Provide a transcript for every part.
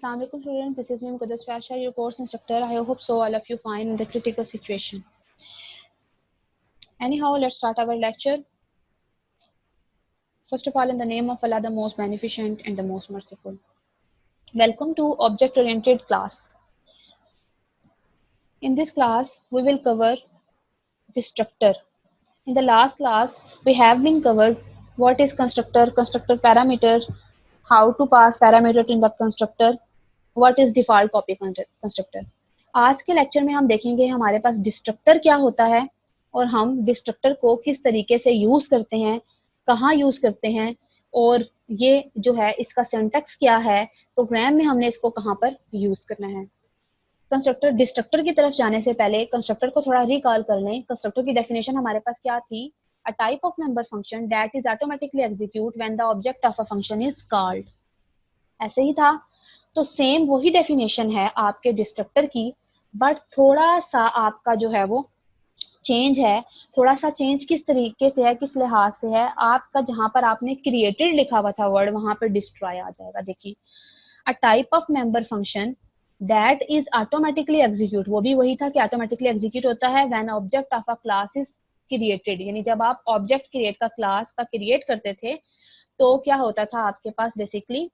Assalamu alaikum students, this is me Muqaddas Fasha, your course instructor. I hope so all of you fine in the critical situation. Anyhow, let's start our lecture. First of all, in the name of Allah, the most beneficent and the most merciful. Welcome to object oriented class. In this class, we will cover destructor. In the last class, we have been covered what is constructor, constructor parameter, how to pass parameter in the constructor, what is default copy constructor. आज के lecture में हम देखेंगे हमारे पास destructor क्या होता है और हम डिस्ट्रक्टर को किस तरीके से यूज करते हैं, कहाँ यूज करते हैं और ये जो है इसका सिंटैक्स क्या है, प्रोग्राम में हमने इसको कहाँ पर यूज करना है। कंस्ट्रक्टर डिस्ट्रक्टर की तरफ जाने से पहले कंस्ट्रक्टर को थोड़ा रिकॉल कर लें। कंस्ट्रक्टर की डेफिनेशन हमारे पास क्या थी? A type of member function that is automatically execute when the object of a function is called. ऐसे ही था। तो सेम वही डेफिनेशन है आपके डिस्ट्रक्टर की, बट थोड़ा सा आपका जो है वो चेंज है। थोड़ा सा चेंज किस तरीके से है, किस लिहाज से है, आपका जहां पर आपने क्रिएटेड लिखा हुआ था वर्ड वहां पर डिस्ट्रॉय आ जाएगा। देखिए, a type of member function that is automatically execute, वो भी वही था कि ऑटोमेटिकली एग्जीक्यूट होता है when object of a class is created, यानी जब आप ऑब्जेक्ट क्रिएट का क्लास का क्रिएट करते थे तो क्या होता था आपके पास, बेसिकली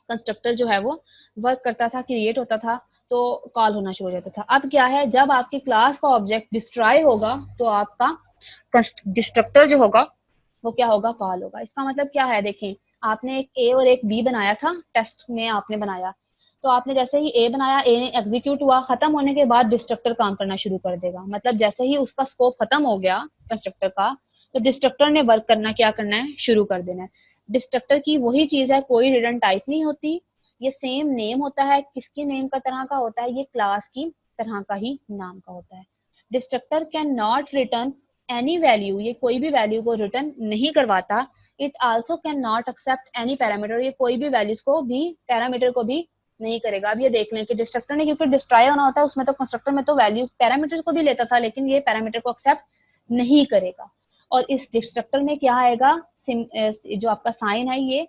कंस्ट्रक्टर जो है वो वर्क करता था, क्रिएट होता था तो कॉल होना शुरू हो जाता था। अब क्या है, जब आपकी क्लास का ऑब्जेक्ट डिस्ट्रॉय होगा तो आपका डिस्ट्रक्टर जो होगा वो क्या होगा, कॉल होगा। इसका मतलब क्या है, देखें आपने एक ए और एक बी बनाया था, टेस्ट में आपने बनाया, तो आपने जैसे ही ए बनाया, ए एग्जीक्यूट हुआ, खत्म होने के बाद डिस्ट्रक्टर काम करना शुरू कर देगा। मतलब जैसे ही उसका स्कोप खत्म हो गया कंस्ट्रक्टर का, तो डिस्ट्रक्टर ने वर्क करना क्या करना है, शुरू कर देना है। डिस्ट्रक्टर की वही चीज है, कोई रिटर्न टाइप नहीं होती, ये सेम नेम होता है। किसकी नेम का तरह का होता है, ये क्लास की तरह का ही नाम का होता है। Destructor can not return any value, ये कोई भी वैल्यू को रिटर्न नहीं करवाता। It also can not accept any parameter, ये कोई भी वैल्यूज को भी, पैरामीटर को भी नहीं करेगा। अब ये देख लें कि डिस्ट्रक्टर ने, क्योंकि डिस्ट्रॉय होना होता है उसमें, तो कंस्ट्रक्टर में तो वैल्यूज पैरामीटर को भी लेता था, लेकिन ये पैरामीटर को एक्सेप्ट नहीं करेगा। और इस डिस्ट्रक्टर में क्या आएगा, जो आपका साइन है ये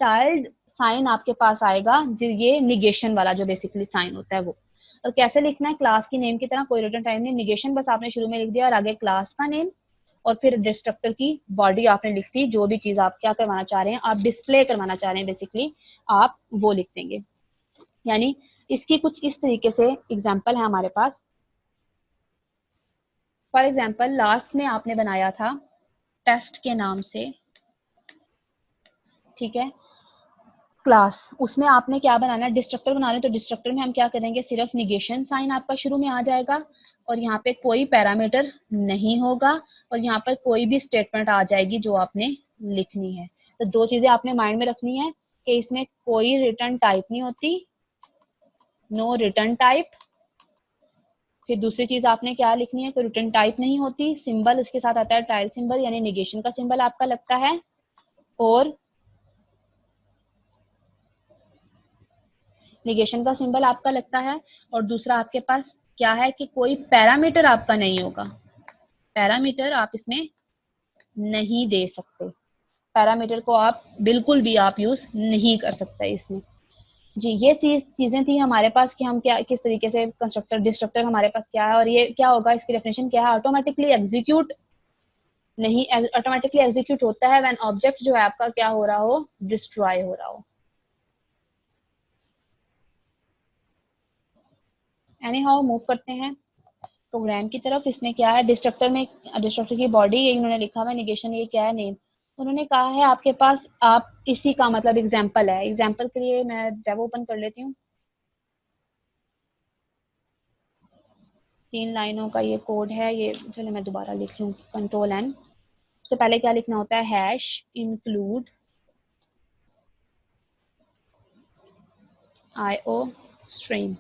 टाइल्ड साइन आपके पास आएगा, ये निगेशन वाला जो बेसिकली साइन होता है वो। और कैसे लिखना है, क्लास की नेम की तरह, कोई रिटर्न टाइप नहीं, निगेशन बस आपने शुरू में लिख दिया और आगे क्लास का नेम और फिर डिस्ट्रक्टर की बॉडी आपने लिख दी। जो भी चीज आप क्या करवाना चाह रहे हैं, आप डिस्प्ले करवाना चाह रहे हैं बेसिकली, आप वो लिख देंगे। यानी इसकी कुछ इस तरीके से एग्जाम्पल है हमारे पास। फॉर एग्जाम्पल लास्ट में आपने बनाया था टेस्ट के नाम से, ठीक है, क्लास, उसमें आपने क्या बनाना है, डिस्ट्रक्टर बना रहे हैं, तो डिस्ट्रक्टर में हम क्या करेंगे, सिर्फ निगेशन साइन आपका शुरू में आ जाएगा और यहाँ पे कोई पैरामीटर नहीं होगा और यहाँ पर कोई भी स्टेटमेंट आ जाएगी जो आपने लिखनी है। तो दो चीजें आपने माइंड में रखनी है कि इसमें कोई रिटर्न टाइप नहीं होती, नो रिटर्न टाइप। फिर दूसरी चीज आपने क्या लिखनी है, कोई रिटर्न टाइप नहीं होती, सिंबल इसके साथ आता है टाइल सिंबल, यानी निगेशन का सिंबल आपका लगता है, और निगेशन का सिंबल आपका लगता है। और दूसरा आपके पास क्या है कि कोई पैरामीटर आपका नहीं होगा, पैरामीटर आप इसमें नहीं दे सकते, पैरामीटर को आप बिल्कुल भी आप यूज नहीं कर सकते इसमें। जी, ये चीजें थी हमारे पास कि हम क्या, किस तरीके से कंस्ट्रक्टर डिस्ट्रक्टर हमारे पास क्या है और ये क्या होगा, इसकी डेफिनेशन क्या है। ऑटोमेटिकली एग्जीक्यूट नहीं, ऑटोमेटिकली एग्जीक्यूट होता है व्हेन ऑब्जेक्ट जो है आपका क्या हो रहा हो, डिस्ट्रॉय हो रहा हो। एनी हाउ मूव करते हैं प्रोग्राम की तरफ। इसमें क्या है, डिस्ट्रक्टर में, डिस्ट्रक्टर की बॉडी ये इन्होंने लिखा हुआ है, निगेशन ये क्या है, नेम। उन्होंने कहा है आपके पास, आप इसी का मतलब एग्जांपल है, एग्जांपल के लिए मैं डेव ओपन कर लेती हूँ। 3 लाइनों का ये कोड है, ये चलो मैं दोबारा लिख लूँ, कंट्रोल एन। सबसे पहले क्या लिखना होता है, हैश इंक्लूड IO स्ट्रीम।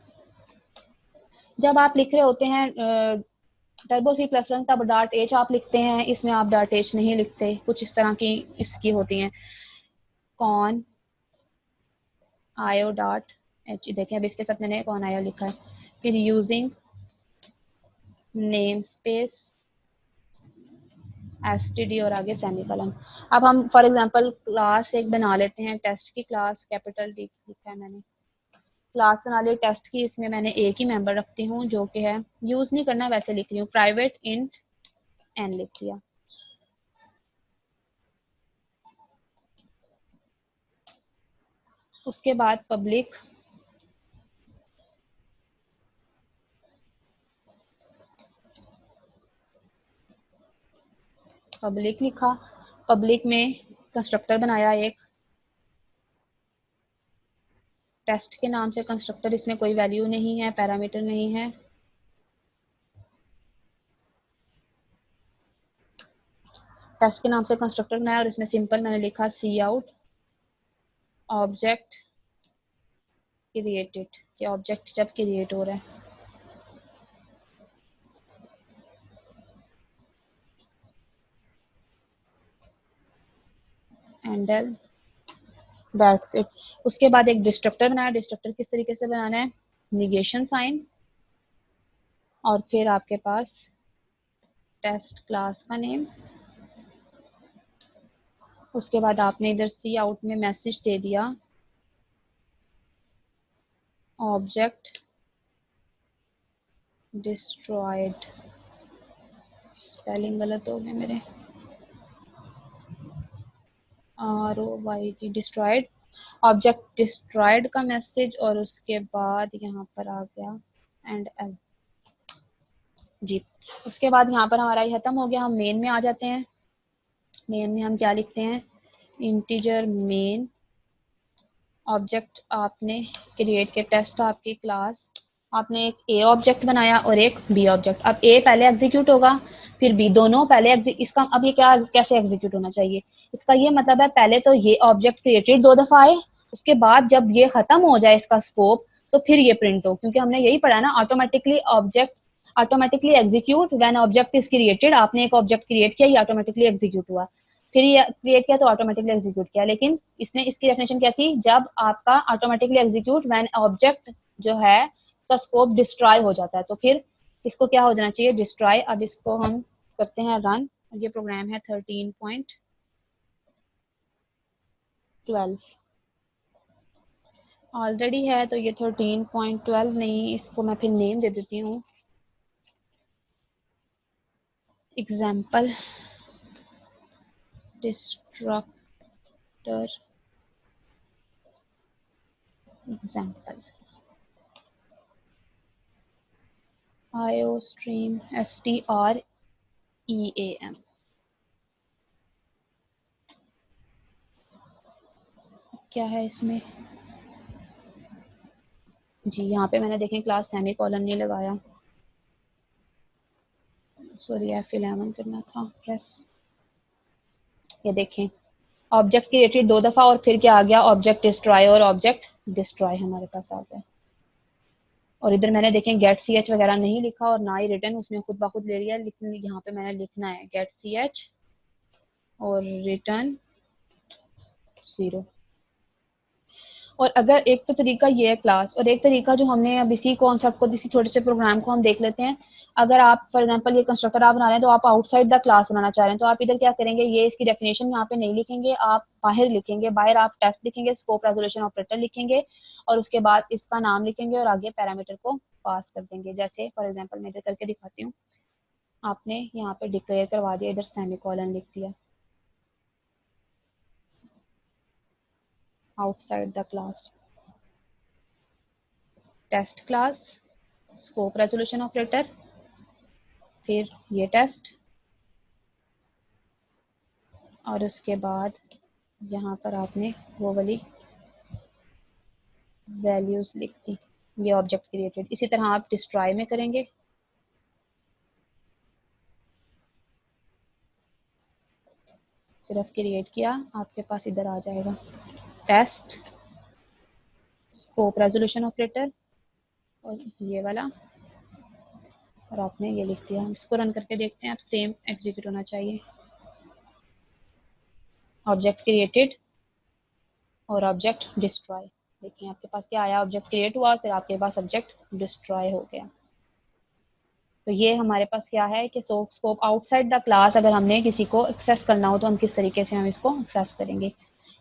जब आप लिख रहे होते हैं टर्बो C++, तब डॉट एच आप लिखते हैं, इसमें आप डॉट एच नहीं लिखते, कुछ इस तरह की इसकी होती हैं। कॉन IO डॉट एच, देखें अब इसके साथ मैंने कॉन IO लिखा है। फिर यूजिंग नेम स्पेस std और आगे सेमीकोलन। अब हम फॉर एग्जांपल क्लास एक बना लेते हैं, टेस्ट की क्लास, कैपिटल डी लिखा है मैंने, क्लास बना ली टेस्ट की, इसमें मैंने एक ही मेंबर रखती हूँ जो कि है, यूज नहीं करना वैसे लिख रही हूँ, प्राइवेट इंट एन लिख दिया। उसके बाद पब्लिक लिखा, पब्लिक में कंस्ट्रक्टर बनाया एक टेस्ट के नाम से कंस्ट्रक्टर, इसमें कोई वैल्यू नहीं है, पैरामीटर नहीं है। टेस्ट के नाम से कंस्ट्रक्टर बनाया और इसमें सिंपल मैंने लिखा सी आउट ऑब्जेक्ट क्रिएटेड, कि ऑब्जेक्ट जब क्रिएट हो रहा है। And that's it. उसके बाद एक डिस्ट्रक्टर बनाया, डिस्ट्रक्टर किस तरीके से बनाना है, निगेशन साइन और फिर आपके पास टेस्ट क्लास का नेम। उसके बाद आपने इधर सी आउट में मैसेज दे दिया ऑब्जेक्ट डिस्ट्रॉयड, स्पेलिंग गलत हो गया मेरे, ROYD डिस्ट्रॉयड, ऑब्जेक्ट डिस्ट्रॉयड का मैसेज, और उसके बाद यहाँ पर आ गया एंड एल जी। उसके बाद यहाँ पर हमारा ये खत्म हो गया, हम मेन में आ जाते हैं। मेन में हम क्या लिखते हैं, इंटीजर मेन ऑब्जेक्ट आपने क्रिएट के टेस्ट आपकी क्लास, आपने एक ए ऑब्जेक्ट बनाया और एक बी ऑब्जेक्ट। अब ए पहले एग्जीक्यूट होगा फिर बी, दोनों पहले इसका अब ये क्या कैसे एग्जीक्यूट होना चाहिए, इसका ये मतलब है पहले तो ये ऑब्जेक्ट क्रिएटेड 2 दफा आए, उसके बाद जब ये खत्म हो जाए इसका स्कोप तो फिर ये प्रिंट हो, क्योंकि हमने यही पढ़ा ना, automatically execute when object is created. आपने एक ऑब्जेक्ट क्रिएट किया, ये ऑटोमेटिकली एग्जीक्यूट हुआ, फिर ये क्रिएट किया तो ऑटोमेटिकली एग्जीक्यूट किया। लेकिन इसने इसकी डेफिनेशन क्या थी, जब आपका ऑटोमेटिकली एग्जीक्यूट व्हेन ऑब्जेक्ट जो है उसका स्कोप डिस्ट्रॉय हो जाता है, तो फिर इसको क्या हो जाना चाहिए, डिस्ट्रॉय। अब इसको हम करते हैं रन, ये प्रोग्राम है 13.12 ऑलरेडी है, तो ये 13.12 नहीं, इसको मैं फिर नेम दे देती हूँ example destructor example IOStream STREAM। क्या है इसमें जी, यहाँ पे मैंने देखें क्लास सेमी कॉलन नहीं लगाया, सॉरी F11 करना था प्रेस। ये देखें ऑब्जेक्ट क्रिएटेड 2 दफा और फिर क्या आ गया, ऑब्जेक्ट डिस्ट्रॉय और ऑब्जेक्ट डिस्ट्रॉय हमारे पास आ गया। और इधर मैंने देखें गेट CH वगैरह नहीं लिखा और ना ही रिटर्न उसने खुद ब खुद ले लिया, लेकिन यहाँ पे मैंने लिखना है गेट CH और रिटर्न 0। और अगर एक तो तरीका ये है क्लास, और एक तरीका जो हमने अब इसी कॉन्सेप्ट को, इसी छोटे से प्रोग्राम को हम देख लेते हैं। अगर आप फॉर एग्जांपल ये कंस्ट्रक्टर आप बना रहे हैं तो आप आउटसाइड द क्लास बनाना चाह रहे हैं, तो आप इधर क्या करेंगे, ये इसकी डेफिनेशन यहाँ पे नहीं लिखेंगे, आप बाहर लिखेंगे, बाहर आप टेस्ट लिखेंगे, स्कोप रेजोल्यूशन ऑपरेटर लिखेंगे और उसके बाद इसका नाम लिखेंगे और आगे पैरामीटर को पास कर देंगे। जैसे फॉर एग्जाम्पल मैं इधर करके दिखाती हूँ, आपने यहाँ पे डिक्लेयर करवा दिया, इधर सेमीकोलन लिख दिया outside the class, test class, scope resolution operator, फिर ये टेस्ट और उसके बाद यहाँ पर आपने वो वाली वैल्यूज लिख दी, ये ऑब्जेक्ट क्रिएटेड। इसी तरह आप डिस्ट्रॉय में करेंगे, सिर्फ क्रिएट किया, आपके पास इधर आ जाएगा टेस्ट स्कोप रेजोल्यूशन ऑपरेटर और ये वाला, और आपने ये लिख दिया। हम इसको रन करके देखते हैं, अब सेम एग्जीक्यूट होना चाहिए, ऑब्जेक्ट क्रिएटेड और ऑब्जेक्ट डिस्ट्रॉय। देखिए आपके पास क्या आया, ऑब्जेक्ट क्रिएट हुआ फिर आपके पास ऑब्जेक्ट डिस्ट्रॉय हो गया। तो ये हमारे पास क्या है कि स्कोप आउटसाइड द क्लास अगर हमने किसी को एक्सेस करना हो तो हम किस तरीके से हम इसको एक्सेस करेंगे।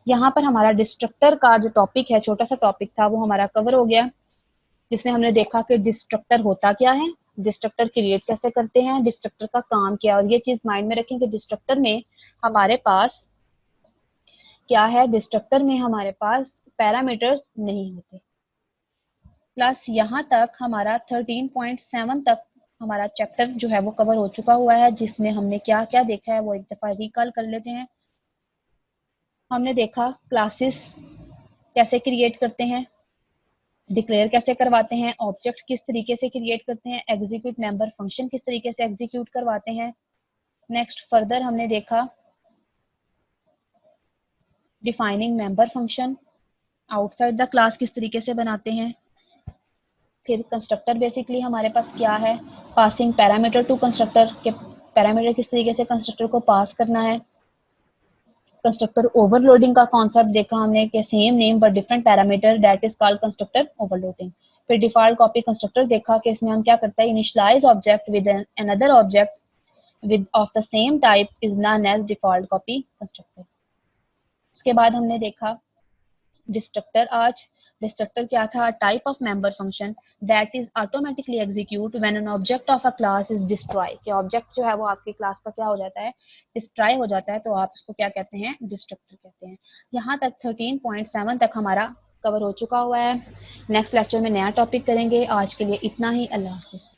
यहाँ पर हमारा डिस्ट्रक्टर का जो टॉपिक है, छोटा सा टॉपिक था, वो हमारा कवर हो गया। जिसमें हमने देखा कि डिस्ट्रक्टर होता क्या है, डिस्ट्रक्टर क्रिएट कैसे करते हैं, डिस्ट्रक्टर का काम क्या है। और ये चीज माइंड में रखें कि डिस्ट्रक्टर में हमारे पास क्या है, डिस्ट्रक्टर में हमारे पास पैरामीटर्स नहीं होते। प्लस यहाँ तक हमारा 13.7 तक हमारा चैप्टर जो है वो कवर हो चुका हुआ है, जिसमें हमने क्या क्या देखा है वो एक दफा रिकॉल कर लेते हैं। हमने देखा क्लासेस कैसे क्रिएट करते हैं, डिक्लेयर कैसे करवाते हैं, ऑब्जेक्ट किस तरीके से क्रिएट करते हैं, एग्जीक्यूट मेंबर फंक्शन किस तरीके से एग्जीक्यूट करवाते हैं। नेक्स्ट फर्दर हमने देखा defining member function, outside the class किस तरीके से बनाते हैं। फिर कंस्ट्रक्टर बेसिकली हमारे पास क्या है, पासिंग पैरामीटर टू कंस्ट्रक्टर के पैरामीटर किस तरीके से कंस्ट्रक्टर को पास करना है। कंस्ट्रक्टर ओवरलोडिंग का कॉन्सेप्ट देखा हमने कि same name but different parameter, that is called constructor overloading. फिर डिफॉल्ट कॉपी कंस्ट्रक्टर देखा कि इसमें हम क्या करते हैं, initialize object with another object with of the same type is known as default copy constructor. उसके बाद हमने देखा डिस्ट्रक्टर। आज डिस्ट्रक्टर क्या था, type of member function that is automatically execute when an object of a class is destroy, कि object जो है वो आपकी क्लास का क्या हो जाता है, डिस्ट्रॉय हो जाता है, तो आप उसको क्या कहते हैं, डिस्ट्रक्टर कहते हैं। यहाँ तक 13.7 तक हमारा कवर हो चुका हुआ है। नेक्स्ट लेक्चर में नया टॉपिक करेंगे। आज के लिए इतना ही, अल्लाह हाफिज।